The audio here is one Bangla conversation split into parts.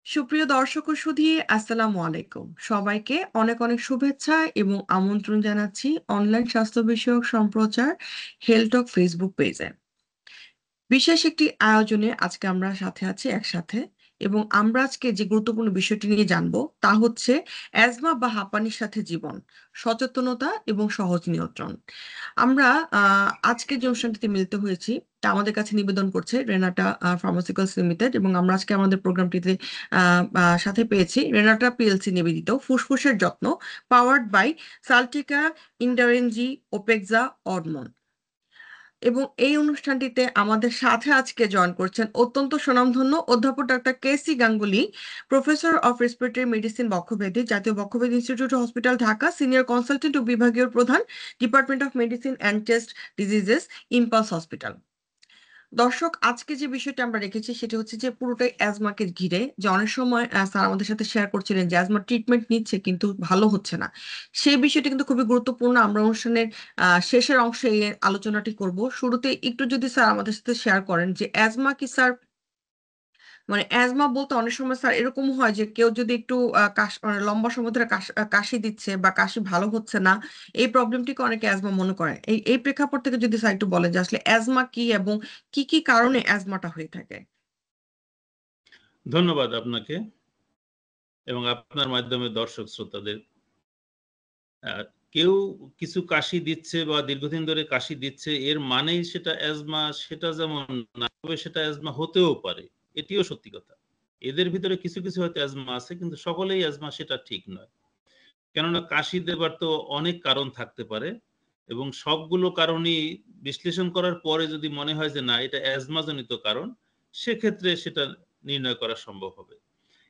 সুপ্রিয় দর্শক ও সুধী, আসসালামু আলাইকুম। সবাইকে অনেক অনেক শুভেচ্ছা এবং আমন্ত্রণ জানাচ্ছি অনলাইন স্বাস্থ্য বিষয়ক সম্প্রচার হেলথ ফেসবুক পেজে। বিশেষ একটি আয়োজনে আজকে আমরা সাথে আছি একসাথে, এবং আমরা আজকে যে গুরুত্বপূর্ণ বিষয়টি নিয়ে জানবো তা হচ্ছে অ্যাজমা বা হাঁপানির সাথে জীবন, সচেতনতা এবং সহজ নিয়ন্ত্রণ। আমরা আজকে যে অনুষ্ঠানটিতে মিলিত হয়েছি তা আমাদের কাছে নিবেদন করছে রেনাটা ফার্মাসিউটিক্যালস লিমিটেড, এবং আমরা আজকে আমাদের প্রোগ্রামটিতে সাথে পেয়েছি রেনাটা পিএলসি নিবেদিত ফুসফুসের যত্ন, পাওয়ার্ড বাই সাল্টিকা, ইন্ডারেনজি, ওপেক্সা, অডমন। এবং এই অনুষ্ঠানটিতে আমাদের সাথে আজকে জয়েন করছেন অত্যন্ত স্বনামধন্য অধ্যাপক doctor KC Ganguly, professor of respiratory medicine বক্ষব্যাধি, জাতীয় বক্ষব্যাধি institute hospital Dhaka, senior consultant ও বিভাগীয় প্রধান, department of medicine and chest diseases, Impulse hospital. দর্শক, আজকে যে বিষয়টা আমরা রেখেছি সেটা হচ্ছে যে পুরোটাই অ্যাজমাকে ঘিরে, যে অনেক সময় স্যার আমাদের সাথে শেয়ার করছিলেন যে অ্যাজমা ট্রিটমেন্ট নিচ্ছে কিন্তু ভালো হচ্ছে না। সেই বিষয়টা কিন্তু খুবই গুরুত্বপূর্ণ। আমরা অনুষ্ঠানের শেষের অংশে এই আলোচনাটি করব। শুরুতে একটু যদি স্যার আমাদের সাথে শেয়ার করেন যে অ্যাজমা কি স্যার, মানে অ্যাজমা বলতে অনেক সময় স্যার এরকম হয় যে কেউ যদি একটু মানে লম্বা সময় ধরে কাশি দিচ্ছে বা কাশি ভালো হচ্ছে না, এই প্রবলেমটিকে অনেকে অ্যাজমা মনে করে। এই প্রেক্ষাপট থেকে যদি স্যার একটু বলেন যে আসলে অ্যাজমা কি এবং কি কি কারণে অ্যাজমাটা হয়ে থাকে। ধন্যবাদ আপনাকে এবং আপনার মাধ্যমে দর্শক শ্রোতাদের। কেউ কিছু কাশি দিচ্ছে বা দীর্ঘদিন ধরে কাশি দিচ্ছে এর মানেই সেটা অ্যাজমা, সেটা যেমন না, তবে সেটা অ্যাজমা হতেও পারে, এটিও সত্যি কথা। এদের ভিতরে কিছু কিছু হয়তো অ্যাজমা আছে, কিন্তু সকলেই অ্যাজমা সেটা ঠিক নয়। কেননা কাশি দেবার তো অনেক কারণ থাকতে পারে, এবং সবগুলো কারণই বিশ্লেষণ করার পরে যদি মনে হয় যে না, এটা অ্যাজমাজনিত কারণ, সেক্ষেত্রে সেটা নির্ণয় করা সম্ভব হবে।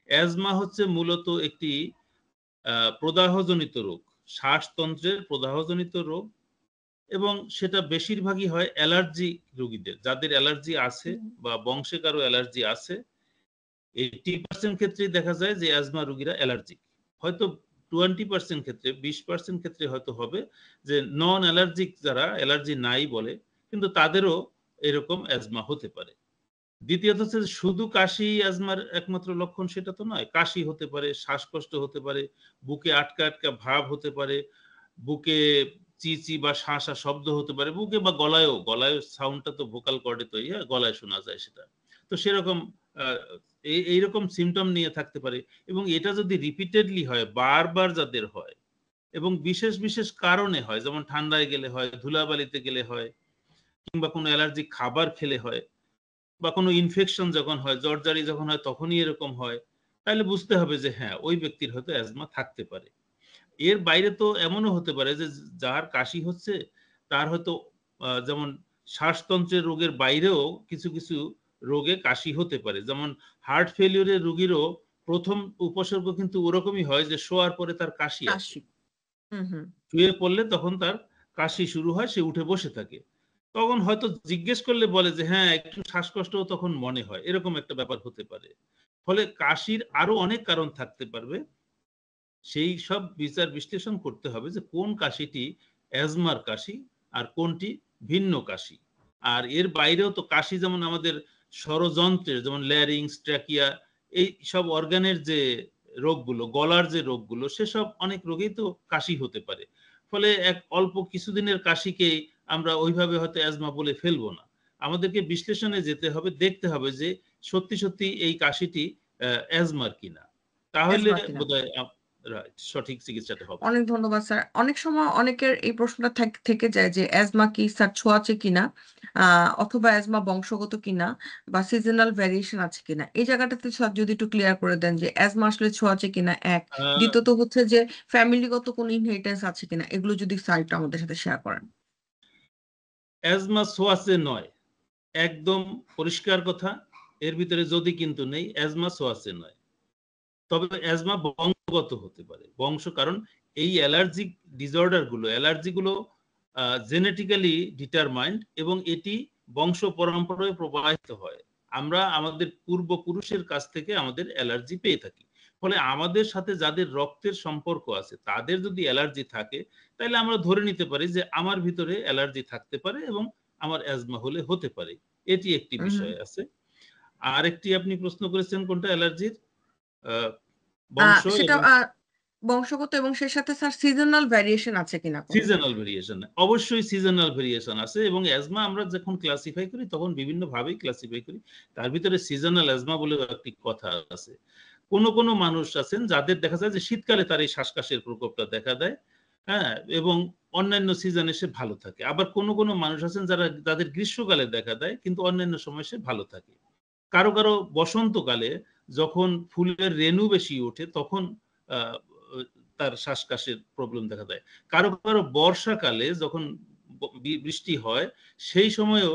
অ্যাজমা হচ্ছে মূলত একটি প্রদাহজনিত রোগ, শ্বাসতন্ত্রের প্রদাহজনিত রোগ, এবং সেটা বেশিরভাগই হয় অ্যালার্জি রোগীদের, যাদের অ্যালার্জি আছে বা বংশে কারো অ্যালার্জি আছে। 80% ক্ষেত্রেই দেখা যায় যে অ্যাজমা রোগীরা অ্যালার্জিক। হয়তো 20% ক্ষেত্রে, 20% ক্ষেত্রে হয়তো হবে যে নন অ্যালার্জিক, যারা অ্যালার্জি নাই বলে, কিন্তু তাদেরও এরকম অ্যাজমা হতে পারে। দ্বিতীয়ত হচ্ছে যে শুধু কাশি অ্যাজমার একমাত্র লক্ষণ সেটা তো নয়। কাশি হতে পারে, শ্বাসকষ্ট হতে পারে, বুকে আটকা আটকা ভাব হতে পারে, বুকে চি বা শাঁসা শব্দ হতে পারে, বুকে বা গলায়ও সাউন্ডটা তো ভোকাল কর্ডে তৈরি হয়, গলায় শোনা যায় সেটা। তো সেরকম এইরকম সিমটম নিয়ে থাকতে পারে, এবং এটা যদি রিপিটেডলি হয়, বারবার যাদের হয়, এবং বিশেষ বিশেষ কারণে হয়, যেমন ঠান্ডায় গেলে হয়, ধুলাবালিতে গেলে হয়, কিংবা কোনো অ্যালার্জিক খাবার খেলে হয়, বা কোনো ইনফেকশন যখন হয়, জ্বরজারি যখন হয়, তখনই এরকম হয়, তাহলে বুঝতে হবে যে হ্যাঁ, ওই ব্যক্তির হয়তো অ্যাজমা থাকতে পারে। এর বাইরে তো এমনও হতে পারে যে যার কাশি হচ্ছে তার হয়তো যেমন শ্বাসতন্ত্রের রোগের বাইরেও কিছু কিছু রোগে কাশি হতে পারে। যেমন হার্ট ফেলিউরের রোগীরও প্রথম উপসর্গ কিন্তু ওরকমই হয় যে শোয়ার পরে তার কাশি আসে। কাশি। হুম, হুম। শুয়ে পড়লে তখন তার কাশি শুরু হয়, সে উঠে বসে থাকে। তখন হয়তো জিজ্ঞেস করলে বলে যে হ্যাঁ, একটু শ্বাসকষ্টও তখন মনে হয়। এরকম একটা ব্যাপার হতে পারে। ফলে কাশির আরো অনেক কারণ থাকতে পারবে। সেই সব বিচার বিশ্লেষণ করতে হবে যে কোন কাশিটি অ্যাজমার কাশি আর কোনটি ভিন্ন কাশি। আর এর বাইরেও তো কাশি যেমন আমাদের স্বরযন্ত্রের, যেমন ল্যারিংস, ট্র্যাকিয়া, এই সব অর্গানের যে রোগগুলো, গলার যে রোগগুলো, সেসব অনেক রোগেই তো কাশি হতে পারে। ফলে এক অল্প কিছুদিনের কাশিকেই আমরা ওইভাবে হয়তো অ্যাজমা বলে ফেলবো না। আমাদেরকে বিশ্লেষণে যেতে হবে, দেখতে হবে যে সত্যি সত্যি এই কাশিটি অ্যাজমার কিনা। তাহলে অ্যাজমা কিনা। বোধহয় রাইট, সঠিক চিকিৎসাটা হবে। অনেক ধন্যবাদ স্যার। অনেক সময় অনেকের এই প্রশ্নটা থেকে যায় যে অ্যাজমা কি স্যার, ছোঁয়াচে কিনা, অথবা অ্যাজমা বংশগত কিনা, বা সিজনাল ভ্যারিয়েশন আছে কিনা। এই জায়গাটাতে স্যার যদি একটু ক্লিয়ার করে দেন যে অ্যাজমা আসলে ছোঁয়াচে কিনা, এক। আ দ্বিতীয়ত হচ্ছে যে ফ্যামিলিগত কোনো ইনহেরিটেন্স আছে কিনা, এগুলো যদি স্যার একটু আমাদের সাথে শেয়ার করেন। অ্যাজমা ছোঁয়াচে নয়। একদম পরিষ্কার কথা। এর ভিতরে যদি কিন্তু নেই, অ্যাজমা ছোঁয়াচে নয়। তবে অ্যাজমা বংশগত হতে পারে। কারণ এই অ্যালার্জিক ডিসঅর্ডার গুলো, অ্যালার্জি গুলো জেনেটিক্যালি ডিটারমাইন্ড, এবং এটি বংশ পরম্পরায় প্রবাহিত হয়। আমরা আমাদের পূর্বপুরুষের কাছ থেকে আমাদের অ্যালার্জি পেয়ে থাকি। ফলে আমাদের সাথে যাদের রক্তের সম্পর্ক আছে, তাদের যদি অ্যালার্জি থাকে, তাহলে আমরা ধরে নিতে পারি যে আমার ভিতরে অ্যালার্জি থাকতে পারে এবং আমার অ্যাজমা হলে হতে পারে। এটি একটি হুম, হুম। বিষয় আছে। আরেকটি আপনি প্রশ্ন করেছেন কোনটা, অ্যালার্জির? বংশ সেটা এবং বংশগত এবং সেই সাথে স্যার সিজনাল ভ্যারিয়েশন আছে কিনা কোনো? সিজনাল ভেরিয়েশন, অবশ্যই সিজনাল ভেরিয়েশন আছে, এবং অ্যাজমা আমরা যখন ক্লাসিফাই করি তখন বিভিন্ন ভাবেই ক্লাসিফাই করি। তার ভিতরে সিজনাল অ্যাজমা বলে একটি কথা আছে। কোন কোন মানুষ আছেন যাদের দেখা যায় যে শীতকালে তার এই শ্বাসকাশের প্রকোপটা দেখা দেয়, হ্যাঁ, এবং অন্যান্য সিজনে সে ভালো থাকে। আবার কোন কোন মানুষ আছেন যাদের গ্রীষ্মকালে দেখা দেয় কিন্তু অন্যান্য সময় সে ভালো থাকে। কারো কারো বসন্তকালে যখন ফুলের রেণু বেশি ওঠে তখন আহ, তার শ্বাসকাশের প্রবলেম দেখা দেয়। কারো কারো বর্ষাকালে যখন বৃষ্টি হয় সেই সময়েও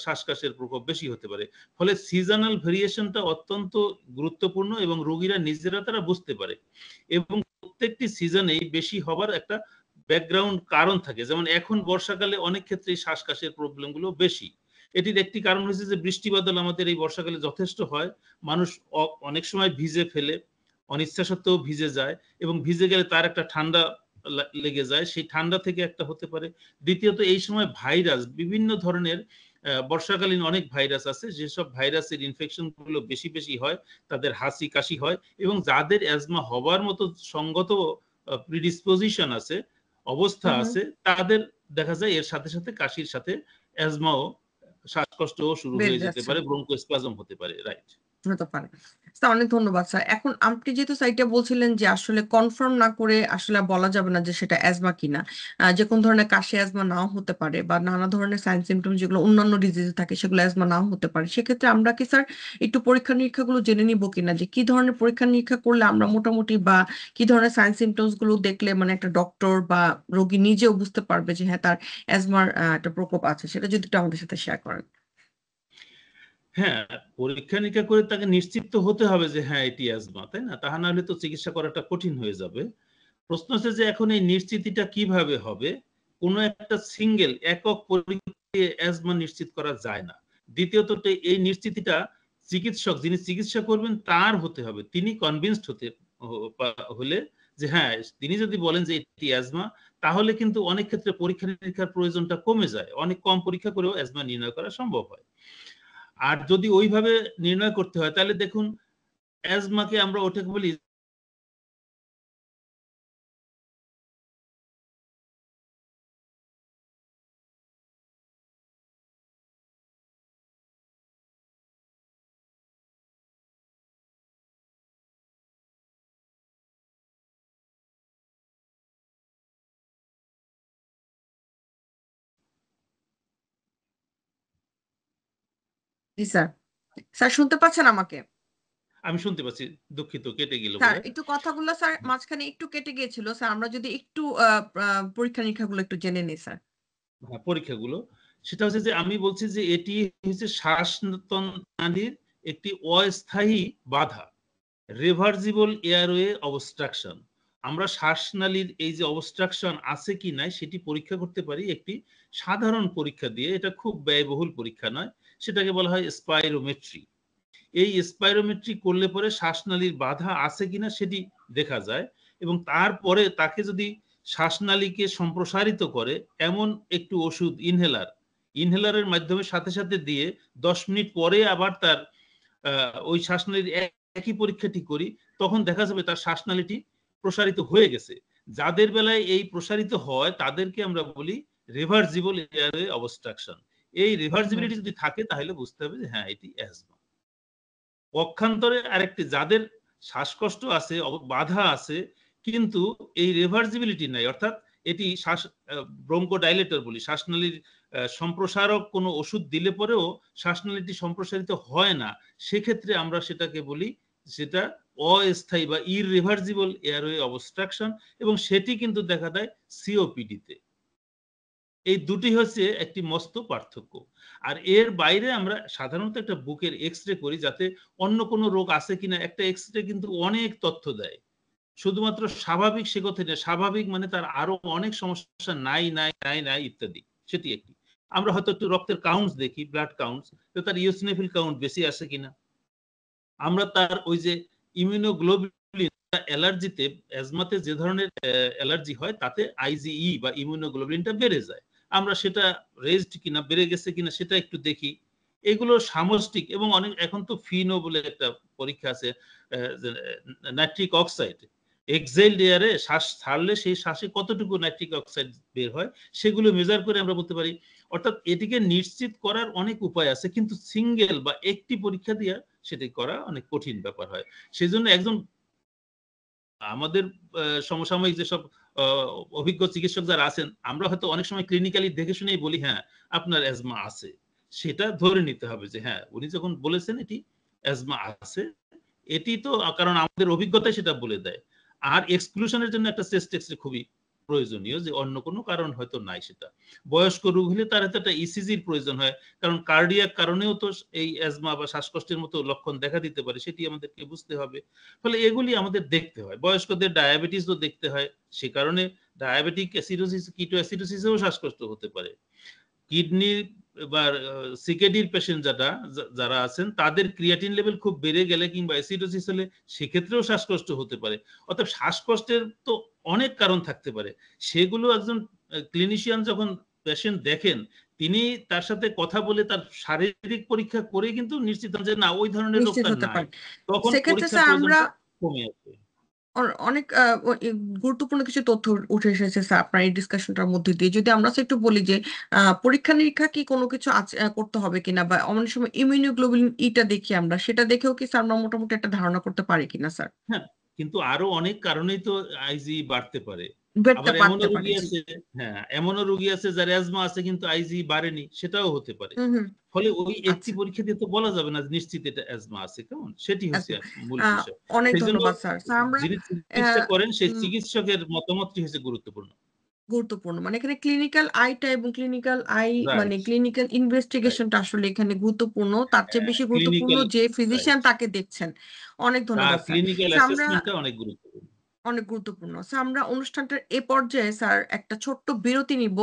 শ্বাসকাশের প্রকোপ বেশি হতে পারে। ফলে সিজনাল ভেরিয়েশনটা অত্যন্ত গুরুত্বপূর্ণ এবং রোগীরা নিজেরা তারা বুঝতে পারে, এবং প্রত্যেকটি সিজনেই বেশি হবার একটা ব্যাকগ্রাউন্ড কারণ থাকে। যেমন এখন বর্ষাকালে অনেক ক্ষেত্রে শ্বাসকাশের প্রবলেমগুলো বেশি। এটির একটি কারণ হচ্ছে যে বৃষ্টি বাদল আমাদের এই বর্ষাকালে যথেষ্ট হয়, মানুষ অনেক সময় ভিজে ফেলে, অনিচ্ছা সত্ত্বেও ভিজে যায়, এবং ভিজে গেলে তার একটা ঠান্ডা লেগে যায়, সেই ঠান্ডা থেকে একটা হতে পারে। দ্বিতীয়ত এই সময় ভাইরাস, বিভিন্ন ধরনের বর্ষাকালীন অনেক ভাইরাস আছে, যেসব ভাইরাসের ইনফেকশন গুলো বেশি বেশি হয়, তাদের হাসি কাশি হয়, এবং যাদের অ্যাজমা হবার মতো সঙ্গত প্রিডিসপোজিশন আছে, অবস্থা হুম হুম আছে, তাদের দেখা যায় এর সাথে সাথে কাশির সাথে অ্যাজমাও, শ্বাসকষ্টও শুরু বেড়ে হয়ে যেতে যাচ্ছে। পারে, ব্রঙ্কোস্পাজম হতে পারে। রাইট। হতে পারে। স্যার অনেক ধন্যবাদ স্যার। এখন আপনি যেহেতু সাইটে বলছিলেন যে আসলে কনফার্ম না করে আসলে বলা যাবে না যে সেটা অ্যাজমা কিনা। যে কোন ধরনের কাশি অ্যাজমা নাও হতে পারে বা নানা ধরনের সাইন সিম্পটম যেগুলো অন্যান্য ডিজিজে থাকে সেগুলো অ্যাজমা নাও হতে পারে। সেক্ষেত্রে আমরা কি স্যার একটু পরীক্ষা-নিরীক্ষাগুলো জেনে নিব কিনা? যে কি ধরনের পরীক্ষা-নিরীক্ষা করলে আমরা মোটামুটি বা কি ধরনের সাইন সিম্পটমস গুলো দেখলে মানে একটা ডক্টর বা রোগী নিজেও বুঝতে পারবে যে হ্যাঁ, তার অ্যাজমার একটা প্রকোপ আছে। সেটা যদি একটু আমাদের সাথে শেয়ার করেন। হ্যাঁ, পরীক্ষা নিরীক্ষা করে তাকে নিশ্চিত তো হতে হবে যে হ্যাঁ এটি অ্যাজমা, তাই না? তাহা না হলে তো চিকিৎসা করাটা কঠিন হয়ে যাবে। প্রশ্ন হচ্ছে যে এখন এই নিশ্চিতিটা কিভাবে হবে? কোন একটা সিঙ্গেল একক পরীক্ষা দিয়ে অ্যাজমা নিশ্চিত করা যায় না। দ্বিতীয়ত এই নিশ্চিতিটা চিকিৎসক যিনি চিকিৎসা করবেন তার হতে হবে। তিনি কনভিন্সড হলে যে হ্যাঁ, তিনি যদি বলেন যে এটি অ্যাজমা, তাহলে কিন্তু অনেক ক্ষেত্রে পরীক্ষা নিরীক্ষার প্রয়োজনটা কমে যায়। অনেক কম পরীক্ষা করেও অ্যাজমা নির্ণয় করা সম্ভব হয়। আর যদি ওইভাবে নির্ণয় করতে হয় তাহলে দেখুন, অ্যাজমাকে আমরা ওটাকে বলি জি স্যার। স্যার শুনতে পাচ্ছেন আমাকে? আমি শুনতে পাচ্ছি, দুঃখিত কেটে গেল স্যার বোধহয়। একটু কথাগুলো স্যার মাঝখানে একটু কেটে গিয়েছিল স্যার, আমরা যদি একটু পরীক্ষা নিরীক্ষাগুলো একটু জেনে নিই স্যার। হ্যাঁ, পরীক্ষাগুলো সেটা হচ্ছে যে আমি বলছি যে এটি হচ্ছে শ্বাসনালীর একটি অস্থায়ী বাধা, রিভার্সিবল এয়ারওয়ে অবস্ট্রাকশন। আমরা শ্বাসনালীর এই যে অবস্ট্রাকশন আছে কি নাই সেটি পরীক্ষা করতে পারি একটি সাধারণ পরীক্ষা দিয়ে। এটা খুব ব্যয়বহুল পরীক্ষা নয়, সেটাকে বলা হয় স্পাইরোমেট্রি। এই স্পাইরোমেট্রি করলে পরে শ্বাসনালীর বাধা আছে কিনা সেটি দেখা যায়, এবং তারপরে তাকে যদি শ্বাসনালীকে সম্প্রসারিত করে এমন একটু ওষুধ, ইনহেলারের মাধ্যমে সাথে সাথে দিয়ে 10 মিনিট পরে আবার তার ওই শ্বাসনালীর একই পরীক্ষাটি করি, তখন দেখা যাবে তার শ্বাসনালীটি প্রসারিত হয়ে গেছে। যাদের বেলায় এই প্রসারিত হয় তাদেরকে আমরা বলি রিভার্সিবল এয়ারওয়ে অবস্ট্রাকশন। এই হুম রিভার্সিবিলিটি যদি থাকে তাহলে বুঝতে হবে যে হ্যাঁ এটি অ্যাজমা। পক্ষান্তরে আরেকটি, যাদের শ্বাসকষ্ট আছে, বাধা আছে, কিন্তু এই রিভার্সিবিলিটি নাই, অর্থাৎ এটি শ্বাস ব্রঙ্কোডাইলেটর বলি, শ্বাসনালীর সম্প্রসারক কোনো ওষুধ দিলে পরেও শ্বাসনালীটি সম্প্রসারিত হয় না, সেক্ষেত্রে আমরা সেটাকে বলি সেটা অস্থায়ী বা ইররিভার্সিবল এয়ারওয়ে অবস্ট্রাকশন, এবং সেটি কিন্তু দেখা দেয় সিওপিডিতে। এই দুটি হচ্ছে একটি মস্ত পার্থক্য। আর এর বাইরে আমরা সাধারণত একটা বুকের এক্স-রে করি যাতে অন্য কোনো রোগ আছে কিনা। একটা এক্স-রে কিন্তু অনেক তথ্য দেয়। শুধুমাত্র স্বাভাবিক সে কথা না, স্বাভাবিক মানে তার আরো অনেক সমস্যা নাই ইত্যাদি। সেটি একটি। আমরা হয়তো একটু রক্তের কাউন্টস দেখি, ব্লাড কাউন্টস, তো তার ইওসিনোফিল কাউন্ট বেশি আছে কিনা। আমরা তার ওই যে ইমিউনোগ্লোবুলিন, অ্যালার্জিতে, অ্যাজমাতে যে ধরনের অ্যালার্জি হয় তাতে আইজিই বা ইমিউনোগ্লোবুলিনটা বেড়ে যায়। আমরা সেটা রেজড কিনা, বেড়ে গেছে কিনা সেটা একটু দেখি। এগুলো সামষ্টিক এবং অনেক এখন তো ফিনো বলে একটা পরীক্ষা আছে, নাইট্রিক অক্সাইড এক্সেলড এয়ারে শ্বাস ছাড়লে সেই শ্বাসে কতটুকু নাইট্রিক অক্সাইড বের হয় সেগুলো মেজার করে আমরা বলতে পারি। অর্থাৎ এটিকে নিশ্চিত করার অনেক উপায় আছে, কিন্তু সিঙ্গেল বা একটি পরীক্ষা দিয়ে সেটি করা অনেক কঠিন ব্যাপার হয়। সেজন্য একজন আমাদের সমসাময়িক যেসব অভিজ্ঞ চিকিৎসক যারা আছেন, আমরা হয়তো অনেক সময় ক্লিনিক্যালি দেখে শুনেই বলি হ্যাঁ আপনার অ্যাজমা আছে, সেটা ধরে নিতে হবে যে হ্যাঁ উনি যখন বলেছেন এটি অ্যাজমা আছে, এটি তো কারণ আমাদের অভিজ্ঞতাই সেটা বলে দেয়। আর এক্সক্লুশনের জন্য একটা চেস্ট এক্সরে খুবই প্রয়োজনীয়, যে অন্য কোনো কারণ হয়তো নাই সেটা। বয়স্ক রোগ হলে তার হয়তো একটা ইসিজির প্রয়োজন হয়, কারণ কার্ডিয়াক কারণেও তো এই অ্যাজমা বা শ্বাসকষ্টের মতো লক্ষণ দেখা দিতে পারে, সেটি আমাদেরকে বুঝতে হবে। ফলে এগুলি আমাদের দেখতে হয়। বয়স্কদের ডায়াবেটিসও দেখতে হয়, সে কারণে ডায়াবেটিক অ্যাসিডোসিস, কিটো অ্যাসিডোসিসেও শ্বাসকষ্ট হতে পারে। কিডনি বা সিকেডির পেশেন্ট যারা আছেন তাদের ক্রিয়াটিন লেভেল খুব বেড়ে গেলে কিংবা অ্যাসিডোসিস হলে সেক্ষেত্রেও শ্বাসকষ্ট হতে পারে। অর্থাৎ শ্বাসকষ্টের তো অনেক কারণ থাকতে পারে, সেগুলো একজন ক্লিনিশিয়ান যখন পেশেন্ট দেখেন তিনি তার সাথে কথা বলে তার শারীরিক পরীক্ষা করে কিন্তু নিশ্চিত হন যে না ওই ধরনের নিশ্চিত রোগটা হতে নাই, পারেন। তখন সেক্ষেত্রে পরীক্ষার স্যার আমরা প্রয়োজনটা কমে আসে। অনেক গুরুত্বপূর্ণ কিছু তথ্য উঠে এসেছে স্যার আপনার এই ডিসকাশনটার মধ্যে দিয়ে। যদি আমরা একটু বলি যে পরীক্ষা নিরীক্ষা কি কোনো কিছু করতে হবে কিনা, বা অনেক সময় ইমিউনোগ্লোবুলিন ইটা দেখি আমরা, সেটা দেখেও কি স্যার আমরা মোটামুটি একটা ধারণা করতে পারি কিনা স্যার? হ্যাঁ, কিন্তু আরো অনেক কারণেই তো আইজি বাড়তে পারে। বেডটা আবার এমনও বাড়তে পারে, রোগী জি। আছে, হ্যাঁ এমনও রোগী আছে যার অ্যাজমা আছে কিন্তু আইজি বাড়েনি, সেটাও হতে পারে। হুম হুম। ফলে ওই একটি আচ্ছা, পরীক্ষা দিয়ে তো বলা যাবে না যে নিশ্চিত এটা অ্যাজমা আছে, কেমন? সেটি হচ্ছে আচ্ছা। মূল আহ, বিষয়। অনেক সেইজন্য ধন্যবাদ স্যার। স্যার আমরা যিনি চিকিৎসা আহ, করেন সেই উম, চিকিৎসকের মতামতটি হচ্ছে গুরুত্বপূর্ণ। গুরুত্বপূর্ণ মানে এখানে ক্লিনিক্যাল আইটা এবং ক্লিনিক্যাল আই মানে রাইট, ক্লিনিক্যাল রাইট। ইনভেস্টিগেশনটা আসলে এখানে গুরুত্বপূর্ণ, তার চেয়ে হ্যাঁ, বেশি গুরুত্বপূর্ণ ক্লিনিক্যাল, যে রাইট। ফিজিশিয়ান তাকে দেখছেন। অনেক তার ধন্যবাদ স্যার। ক্লিনিক্যাল স্যার আমরা অ্যাসেসমেন্টটা অনেক গুরুত্বপূর্ণ। অনেক গুরুত্বপূর্ণ স্যার, আমরা অনুষ্ঠানটার এ পর্যায়ে স্যার একটা ছোট্ট বিরতি নিব,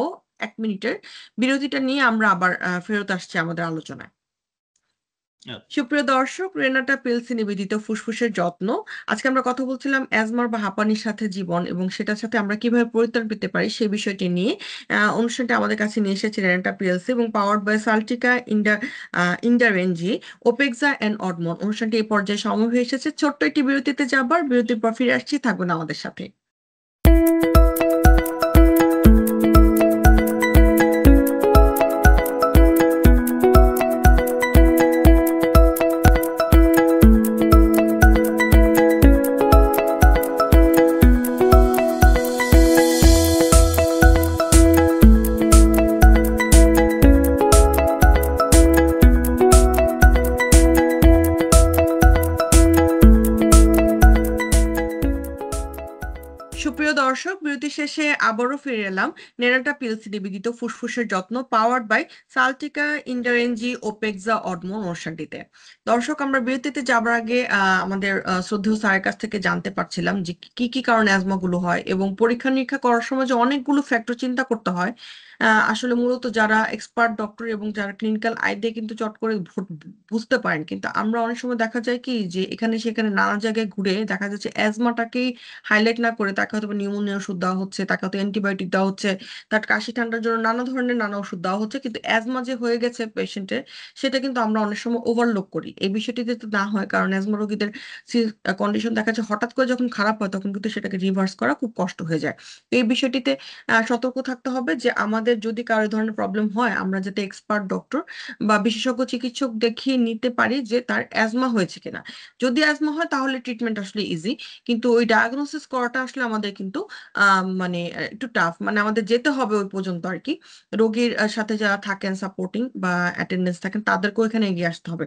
1 মিনিটের। বিরতিটা নিয়ে আমরা আবার ফেরত আসছি আমাদের আলোচনায়। আচ্ছা। সুপ্রিয় দর্শক, রেনাটা পিলসি নিবেদিত ফুসফুসের যত্ন। আজকে আমরা কথা বলছিলাম অ্যাজমার বা হাঁপানির সাথে জীবন, এবং সেটার সাথে আমরা কিভাবে পরিত্রাণ পেতে পারি সেই বিষয়টি নিয়ে। অনুষ্ঠানটা আমাদের কাছে নিয়ে এসেছে রেনাটা পিলসি এবং পাওয়ার্ড বাই সাল্টিকা ইন্ডারেনজি, ওপেক্সা অ্যান্ড অডমন। অনুষ্ঠানটি এই পর্যায়ে সময় হয়ে এসেছে। ছোট্ট একটি বিরতিতে যাবার, বিরতির পর ফিরে আসছি, থাকবেন আমাদের সাথে। সুপ্রিয় দর্শক, বিরতি শেষে আবারও ফিরে এলাম নেরাটা পিলসি নিবেদিত ফুসফুসের যত্ন, পাওয়ার্ড বাই সাল্টিকা ইন্ডারেনজি ওপেক্সা অডমন অনুষ্ঠানটিতে। দর্শক, আমরা বিরতিতে যাবার আগে আমাদের শ্রদ্ধেয় স্যারের কাছ থেকে জানতে পারছিলাম যে কি কি কারণে অ্যাজমা গুলো হয়, এবং পরীক্ষা নিরীক্ষা করার সময় যে অনেকগুলো ফ্যাক্টর চিন্তা করতে হয়। আসলে মূলত যারা এক্সপার্ট ডক্টর এবং যারা ক্লিনিক্যাল আই দিয়ে কিন্তু চট করে বুঝতে পারেন, কিন্তু আমরা অনেক সময় দেখা যায় কি যে এখানে সেখানে নানা জায়গায় ঘুরে দেখা যাচ্ছে অ্যাজমাটাকেই হাইলাইট না করে তাকে হয়তো নিউমোনিয়া ওষুধ দেওয়া হচ্ছে, তাকে হয়তো অ্যান্টিবায়োটিক দেওয়া হচ্ছে, তার কাশি ঠান্ডার জন্য নানা ধরনের নানা ওষুধ দেওয়া হচ্ছে, কিন্তু অ্যাজমা যে হয়ে গেছে পেশেন্টের সেটা কিন্তু আমরা অনেক সময় ওভারলোক করি। এই বিষয়টি যাতে না হয়, কারণ অ্যাজমা রোগীদের কন্ডিশন দেখা যাচ্ছে হঠাৎ করে যখন খারাপ হয় তখন কিন্তু সেটাকে রিভার্স করা খুব কষ্ট হয়ে যায়। তো এই বিষয়টিতে সতর্ক থাকতে হবে যে আমাদের যদি কারো ধরনের প্রবলেম হয় আমরা যাতে এক্সপার্ট ডক্টর বা বিশেষজ্ঞ চিকিৎসক দেখিয়ে নিতে পারি যে তার অ্যাজমা হয়েছে কিনা। যদি অ্যাজমা হয় তাহলে ট্রিটমেন্ট আসলে ইজি, কিন্তু ওই ডায়াগনোসিস করাটা আসলে আমাদের কিন্তু মানে একটু টাফ, মানে আমাদের যেতে হবে ওই পর্যন্ত আর কি। রোগীর সাথে যারা থাকেন সাপোর্টিং বা অ্যাটেন্ডেন্স থাকেন তাদেরকেও এখানে এগিয়ে আসতে হবে।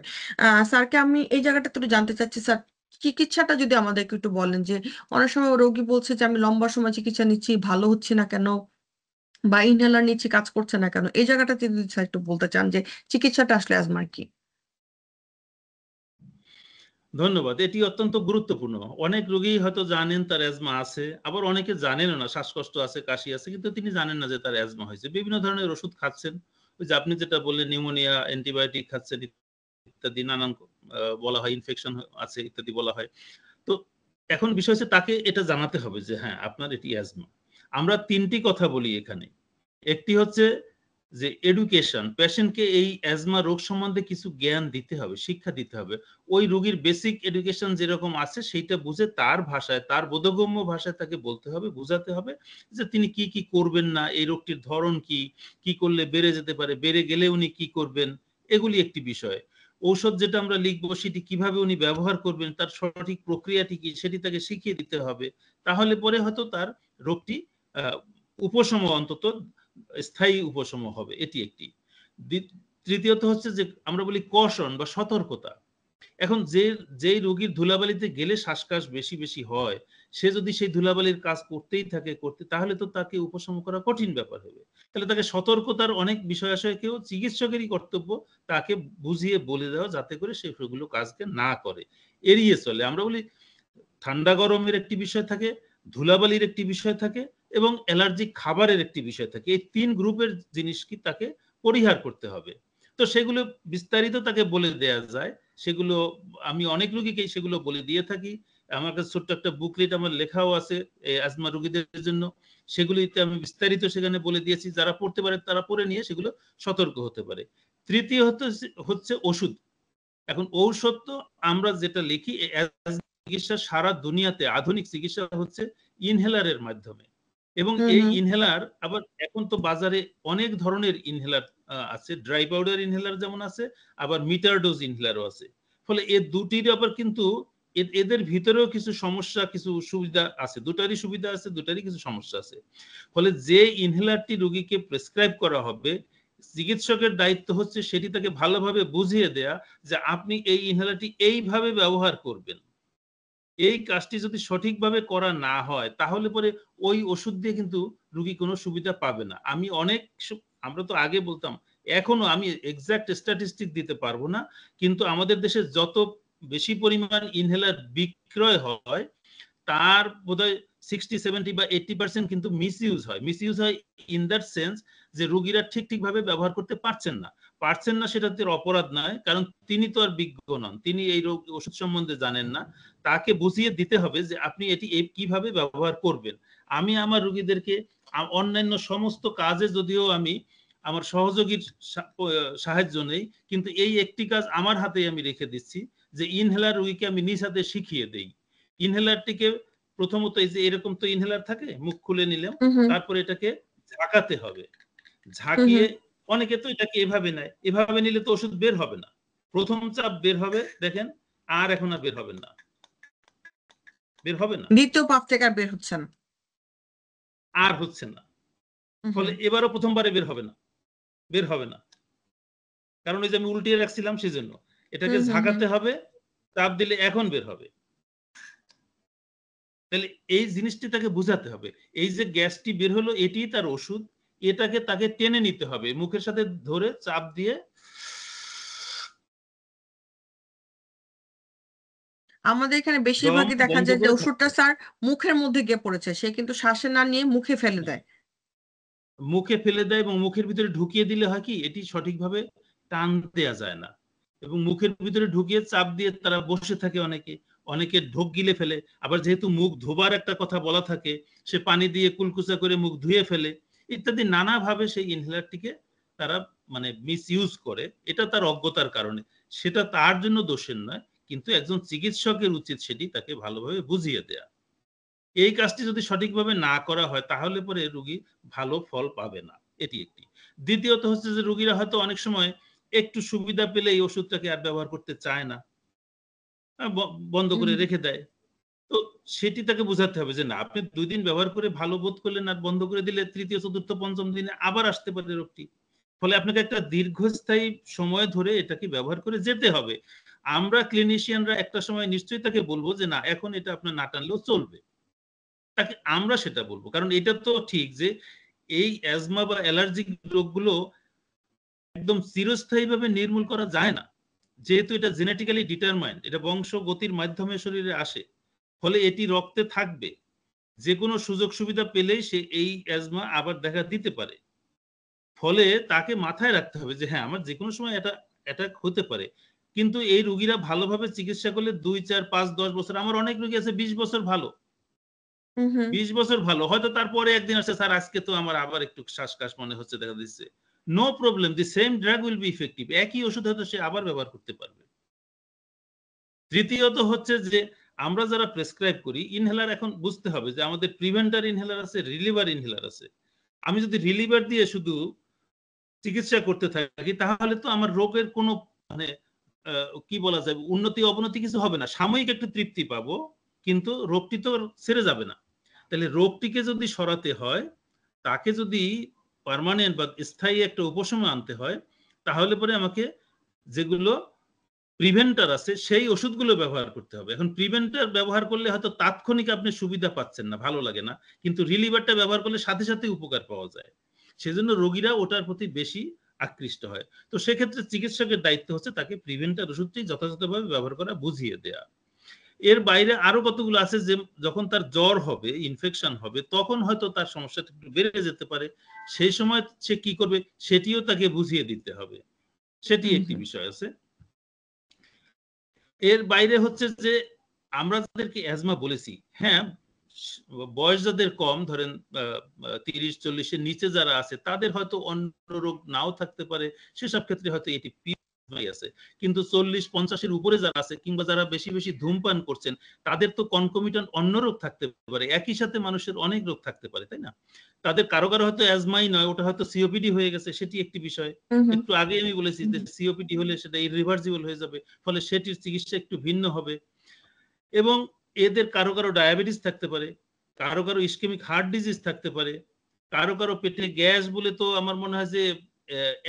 স্যারকে আমি এই জায়গাটা একটু জানতে চাচ্ছি স্যার, চিকিৎসাটা যদি আমাদেরকে একটু বলেন যে অনেক সময় রোগী বলছে যে আমি লম্বা সময় চিকিৎসা নিচ্ছি, ভালো হচ্ছে না কেন, বা ইনহেলার নিচ্ছি কাজ করছে না কেন, এই জায়গাটা যদি স্যার একটু বলতে চান যে চিকিৎসাটা আসলে অ্যাজমার কি। ধন্যবাদ। এটি অত্যন্ত গুরুত্বপূর্ণ। অনেক রোগী হয়তো জানেন তার অ্যাজমা আছে, আবার অনেকে জানেনও না, শ্বাসকষ্ট আছে, কাশি আছে, কিন্তু তিনি জানেন না যে তার অ্যাজমা হয়েছে। বিভিন্ন ধরনের ওষুধ খাচ্ছেন। ওই যে আপনি যেটা বললেন নিউমোনিয়া, অ্যান্টিবায়োটিক খাচ্ছেন ইত্যাদি নানান বলা হয়, ইনফেকশন আছে ইত্যাদি বলা হয়। তো এখন বিষয় হচ্ছে তাকে এটা জানাতে হবে যে হ্যাঁ আপনার এটি অ্যাজমা। আমরা ৩টি কথা বলি এখানে। একটি হচ্ছে যে এডুকেশন, পেশেন্টকে এই অ্যাজমা রোগ সম্বন্ধে কিছু জ্ঞান দিতে হবে, শিক্ষা দিতে হবে। ওই রোগীর বেসিক এডুকেশন যেরকম আছে সেইটা বুঝে তার ভাষায়, তার বোধগম্য ভাষায় তাকে বলতে হবে, বুঝাতে হবে যে তিনি কি কি করবেন না, এই রোগটির ধরন কি, কি করলে বেড়ে যেতে পারে, বেড়ে গেলে উনি কি করবেন, এগুলি একটি বিষয়। ঔষধ যেটা আমরা লিখবো সেটি কিভাবে উনি ব্যবহার করবেন, তার সঠিক প্রক্রিয়াটি কি সেটি তাকে শিখিয়ে দিতে হবে। তাহলে পরে হয়তো তার রোগটি উপশম, অন্তত স্থায়ী উপশম হবে। এটি একটি। তৃতীয়ত হচ্ছে যে আমরা বলি কশন বা সতর্কতা। এখন যেই রোগীর ধুলাবালিতে গেলে শ্বাসকাশ বেশি বেশি হয়, সে যদি সেই ধুলাবালির কাজ করতেই থাকে তাহলে তো তাকে উপশম করা কঠিন ব্যাপার হবে। তাহলে তাকে সতর্কতার অনেক বিষয় আশয়কেও চিকিৎসকেরই কর্তব্য তাকে বুঝিয়ে বলে দেওয়া, যাতে করে সে সেগুলো কাজকে না করে, এড়িয়ে চলে। আমরা বলি ঠান্ডা গরমের একটি বিষয় থাকে, ধুলাবালির একটি বিষয় থাকে এবং অ্যালার্জিক খাবারের একটি বিষয় থাকে। এই ৩ গ্রুপের জিনিস কি তাকে পরিহার করতে হবে। তো সেগুলো বিস্তারিত তাকে বলে দেয়া যায়। সেগুলো আমি অনেক রোগীকেই সেগুলো বলে দিয়ে থাকি। আমার কাছে ছোট্ট একটা বুকলেট আমার লেখাও আছে অ্যাজমা রোগীদের জন্য। সেগুলিতে আমি বিস্তারিত সেখানে বলে দিয়েছি। যারা পড়তে পারে তারা পড়ে নিয়ে সেগুলো সতর্ক হতে পারে। তৃতীয় হচ্ছে ওষুধ। এখন ঔষধ তো আমরা যেটা লিখি, চিকিৎসা সারা দুনিয়াতে আধুনিক চিকিৎসা হচ্ছে ইনহেলারের মাধ্যমে। এবং এই ইনহেলার আবার এখন তো বাজারে অনেক ধরনের ইনহেলার আছে। ড্রাই পাউডার ইনহেলার যেমন আছে, আবার মিটার ডোজ ইনহেলারও আছে। ফলে এই দুটির আবার কিন্তু এদের ভিতরেও কিছু সমস্যা, কিছু সুবিধা আছে। দুটারই সুবিধা আছে, দুটারই কিছু সমস্যা আছে। ফলে যে ইনহেলারটি রোগীকে প্রেসক্রাইব করা হবে, চিকিৎসকের দায়িত্ব হচ্ছে সেটি তাকে ভালোভাবে বুঝিয়ে দেয়া যে আপনি এই ইনহেলারটি এইভাবে ব্যবহার করবেন। এই কাজটি যদি সঠিকভাবে করা না হয় তাহলে পরে ওই ওষুধ দিয়ে কিন্তু রোগী কোনো সুবিধা পাবে না। আমি আমরা তো আগে বলতাম, এখনো আমি এক্সাক্ট স্ট্যাটিস্টিক দিতে পারবো না, কিন্তু আমাদের দেশে যত বেশি পরিমাণ ইনহেলার বিক্রয় হয় তার বোধহয় 60-70 বা 80% কিন্তু মিসইউজ হয়। মিসইউজ হয় ইন দ্যাট সেন্স যে রোগীরা ঠিকভাবে ব্যবহার করতে পারছেন না। পারছেন না সেটা তার অপরাধ নয়, কারণ তিনি তো আর বিজ্ঞ নন, তিনি এই ওষুধ সম্বন্ধে জানেন না। তাকে বুঝিয়ে দিতে হবে যে আপনি এটি কিভাবে ব্যবহার করবেন। আমি আমার রোগীদেরকে অন্যান্য সমস্ত কাজে যদিও আমি আমার সহযোগীর সাহায্য নেই, কিন্তু এই একটি কাজ আমার হাতেই আমি রেখে দিচ্ছি যে ইনহেলার রোগীকে আমি নিজ হাতে শিখিয়ে দেই। ইনহেলারটিকে প্রথমত এই যে এরকম তো ইনহেলার থাকে, মুখ খুলে নিলাম, তারপরে এটাকে ঝাঁকাতে হবে। ঝাঁকিয়ে অনেকে তো এটাকে এভাবে নেয়, এভাবে নিলে তো ওষুধ বের হবে না। প্রথম চাপ বের হবে, দেখেন, আর এখন আর বের হবেন না, বের হবে না, দ্বিতীয় পাপ থেকে আর বের হচ্ছে না, আর হচ্ছে না। ফলে এবারও প্রথমবারে বের হবে না, বের হবে না, কারণ ওই যে আমি উল্টিয়ে রাখছিলাম সেজন্য। এটাকে ঝাঁকাতে হবে, চাপ দিলে এখন বের হবে। তাহলে এই জিনিসটি তাকে বুঝাতে হবে, এই যে গ্যাসটি বের হলো এটি তার ওষুধ, এটাকে তাকে টেনে নিতে হবে মুখের সাথে ধরে চাপ দিয়ে। আমাদের এখানে দম বেশিরভাগই দেখা বন্ধ যায় যে করে ওষুধটা থাকতে, স্যার মুখের মধ্যে গিয়ে পড়েছে, সে কিন্তু শ্বাসে না নিয়ে মুখে ফেলে দেয়। মুখে ফেলে দেয় এবং মুখের ভিতরে ঢুকিয়ে দিলে হয় কি এটি সঠিকভাবে টান দেয়া যায় না, এবং মুখের ভিতরে ঢুকিয়ে চাপ দিয়ে তারা বসে থাকে। অনেকে ঢোক গিলে ফেলে, আবার যেহেতু মুখ ধোবার একটা কথা বলা থাকে, সে পানি দিয়ে কুলকুচা করে মুখ ধুয়ে ফেলে, ইত্যাদি নানাভাবে সেই ইনহেলারটিকে তারা মানে মিস ইউজ করে। এটা তার অজ্ঞতার কারণে, সেটা তার জন্য দোষের নয়, কিন্তু একজন চিকিৎসকের উচিত সেটি তাকে ভালোভাবে বুঝিয়ে দেয়া। এই কাজটি যদি সঠিকভাবে না করা হয় তাহলে পরে রোগী ভালো ফল পাবে না, এটি একটি। দ্বিতীয়ত হচ্ছে যে রোগীরা হয়তো অনেক সময় একটু সুবিধা পেলে এই ওষুধটাকে আর ব্যবহার করতে চায় না, বন্ধ করে রেখে দেয়। তো সেটি তাকে বোঝাতে হবে যে না, আপনি 2 দিন ব্যবহার করে ভালো বোধ করলেন আর বন্ধ করে দিলে তৃতীয়, চতুর্থ, পঞ্চম দিনে আবার আসতে পারে রোগটি। ফলে আপনাকে একটা দীর্ঘস্থায়ী সময় ধরে এটাকে ব্যবহার করে যেতে হবে। আমরা ক্লিনিশিয়ানরা একটা সময় নিশ্চয়ই তাকে বলবো যে না, এখন এটা আপনার না টানলেও চলবে। তাকে আমরা সেটা বলবো, কারণ এটা তো ঠিক যে এই অ্যাজমা বা অ্যালার্জিক রোগগুলো একদম চিরস্থায়ীভাবে নির্মূল করা যায় না, যেহেতু এটা জেনেটিক্যালি ডিটারমাইন্ড, এটা বংশগতির মাধ্যমে শরীরে আসে। ফলে এটি রক্তে থাকবে, যে কোনো সুযোগ সুবিধা পেলেই সে এই অ্যাজমা আবার দেখা দিতে পারে। ফলে তাকে মাথায় রাখতে হবে যে হ্যাঁ, আমার যে কোনো সময় এটা অ্যাটাক হতে পারে। কিন্তু এই রোগীরা ভালোভাবে চিকিৎসা করলে 2, 4, 5, 10 বছর, আমার অনেক রোগী আছে 20 বছর ভালো, 20 বছর ভালো। হয়তো তারপরে একদিন আসছে, স্যার আজকে তো আমার আবার একটু শ্বাসকষ্ট মনে হচ্ছে, দেখা দিচ্ছে no problem, the same drug will be effective, একই ওষুধ হয়তো সে আবার ব্যবহার করতে পারবে। তৃতীয়ত হচ্ছে যে আমরা যারা প্রেসক্রাইব করি ইনহেলার, এখন বুঝতে হবে যে আমাদের প্রিভেন্টার ইনহেলার আছে, রিলিভার ইনহেলার আছে। আমি যদি রিলিভার দিয়ে শুধু চিকিৎসা করতে থাকি তাহলে তো আমার রোগের কোনো মানে কি বলা যায় উন্নতি অবনতি কিছু হবে না, সাময়িক একটু তৃপ্তি পাবো, কিন্তু রোগটি তো সেরে যাবে না। তাহলে রোগটিকে যদি সরাতে হয়, তাকে যদি পার্মানেন্ট বা স্থায়ী একটা উপশম আনতে হয়, তাহলে পরে আমাকে যেগুলো প্রিভেন্টার আছে সেই ওষুধগুলো ব্যবহার করতে হবে। এখন প্রিভেন্টার ব্যবহার করলে হয়তো তাৎক্ষণিক আপনি সুবিধা পাচ্ছেন না, ভালো লাগে না, কিন্তু রিলিভারটা ব্যবহার করলে সাথে সাথে উপকার পাওয়া যায়, সেজন্য রোগীরা ওটার প্রতি বেশি আকৃষ্ট হয়। তো সেক্ষেত্রে চিকিৎসকের দায়িত্ব হচ্ছে তাকে প্রিভেন্টার ওষুধটি যথাযথভাবে ব্যবহার করা, বুঝিয়ে দেয়া। এর বাইরে আরো কতগুলো আছে যে যখন তার জ্বর হবে, ইনফেকশন হবে, তখন হয়তো তার সমস্যাটা একটু বেড়ে যেতে পারে, সেই সময় সে কি করবে সেটিও তাকে বুঝিয়ে দিতে হবে, সেটি একটি বিষয় আছে। এর বাইরে হচ্ছে যে আমরা যাদেরকে অ্যাজমা বলেছি, হ্যাঁ বয়স যাদের কম, ধরেন 30-40 এর নিচে যারা আছে তাদের হয়তো অন্য রোগ নাও থাকতে পারে, সেসব ক্ষেত্রে হয়তো এটি আছে, কিন্তু 40-50 এর উপরে যারা আছে কিংবা যারা বেশি বেশি ধূমপান করছেন তাদের তো কনকমিটেন্ট অন্য রোগ থাকতে পারে, একই সাথে মানুষের অনেক রোগ থাকতে পারে, তাই না? তাদের কারো কারো হয়তো অ্যাজমাই নয়, ওটা হয়তো সিওপিডি হয়ে গেছে, সেটি একটি বিষয়। একটু আগে আমি বলেছি যে সিওপিডি হলে সেটা ইরিভার্সিবল হয়ে যাবে, ফলে সেটির চিকিৎসা একটু ভিন্ন হবে। এবং এদের কারো কারো ডায়াবেটিস থাকতে পারে, কারো কারো ইসকেমিক হার্ট ডিজিজ থাকতে পারে, কারো কারো পেটে গ্যাস বলে তো আমার মনে হয় যে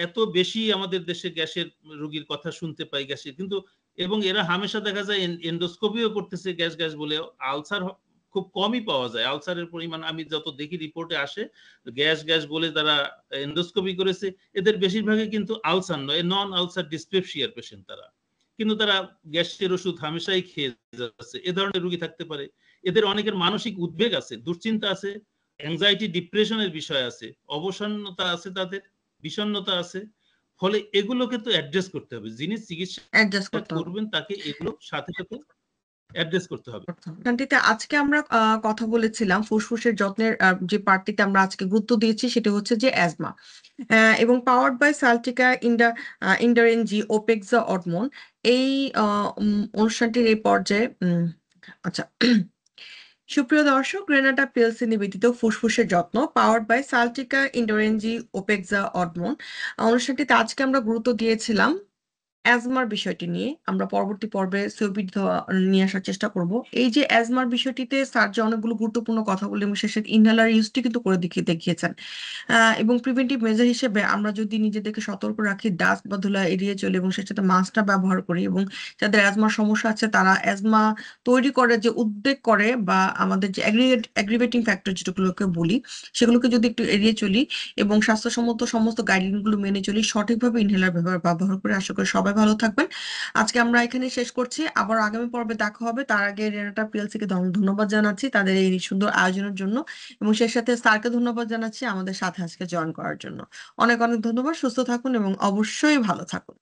এত বেশি আমাদের দেশে গ্যাসের রোগীর কথা শুনতে পাই, গ্যাসের কিন্তু, এবং এরা হামেশা দেখা যায় এন্ডোস্কোপিও করতেছে গ্যাস গ্যাস বলে, আলসার খুব কমই পাওয়া যায়, আলসারের পরিমাণ আমি যত দেখি রিপোর্টে আসে, গ্যাস গ্যাস বলে তারা এন্ডোস্কোপি করেছে, এদের বেশিরভাগই কিন্তু আলসার নয়, নন আলসার ডিসপেপসিয়ার পেশেন্ট তারা, কিন্তু তারা গ্যাসের ওষুধ হামেশাই খেয়ে যাচ্ছে, এ ধরনের রোগী থাকতে পারে। এদের অনেকের মানসিক উদ্বেগ আছে, দুশ্চিন্তা আছে, অ্যাংজাইটি ডিপ্রেশনের বিষয় আছে, অবসন্নতা আছে, তাদের বিষণ্ণতা আছে, ফলে এগুলোকে তো অ্যাড্রেস করতে হবে, যিনি চিকিৎসা করবেন তাকে এগুলো সাথে সাথে অ্যাড্রেস করতে হবে। শান্তিতে আজকে আমরা কথা বলেছিলাম ফুসফুসের যত্নের যে পার্টটিতে আমরা আজকে গুরুত্ব দিয়েছি সেটা হচ্ছে যে অ্যাজমা, এবং পাওয়ার্ড বাই সালটিকা ইন্ডারেনজি ওপেক্সা অডমন। এই অনুষ্ঠানটির এই পর্যায়ে আচ্ছা সুপ্রিয় দর্শক, রেনাটা পিএলসি নিবেদিত ফুসফুসের যত্ন পাওয়ার্ড বাই সালটিকা ইন্ডোরেনজি ওপেক্সা অডমন অনুষ্ঠানটিতে আজকে আমরা গুরুত্ব দিয়েছিলাম অ্যাজমার বিষয়টি নিয়ে। আমরা পরবর্তী পর্বে সিওপিডি নিয়ে আসার চেষ্টা করব। এই যে অ্যাজমার বিষয়টিতে স্যার যে অনেকগুলো গুরুত্বপূর্ণ কথা বলে এবং শেষে ইনহেলার ইউজটি কিন্তু করে দেখিয়েছেন, এবং প্রিভেন্টিভ মেজার হিসেবে আমরা যদি নিজেদেরকে সতর্ক রাখি, ডাস্ট বা ধুলা এড়িয়ে চলে এবং সের সাথে মাস্কটা ব্যবহার করি, এবং যাদের অ্যাজমার সমস্যা আছে তারা অ্যাজমা তৈরি করে যে উদ্বেগ করে বা আমাদের যে অ্যাগ্রিভেটিং ফ্যাক্টর যেগুলোকে বলি সেগুলোকে যদি একটু এড়িয়ে চলি এবং স্বাস্থ্যসম্মত সমস্ত গাইডলাইনগুলো মেনে চলি, সঠিকভাবে ইনহেলার ব্যবহার করে, আশা করি সবাই ভালো থাকবেন। আজকে আমরা এখানে শেষ করছি, আবার আগামী পর্বে দেখা হবে। তার আগে রেনাটা পিএলসি কে ধন্যবাদ জানাচ্ছি তাদের এই সুন্দর আয়োজনের জন্য, এবং সেই সাথে স্যারকে ধন্যবাদ জানাচ্ছি আমাদের সাথে আজকে জয়েন করার জন্য। অনেক অনেক ধন্যবাদ। সুস্থ থাকুন এবং অবশ্যই ভালো থাকুন।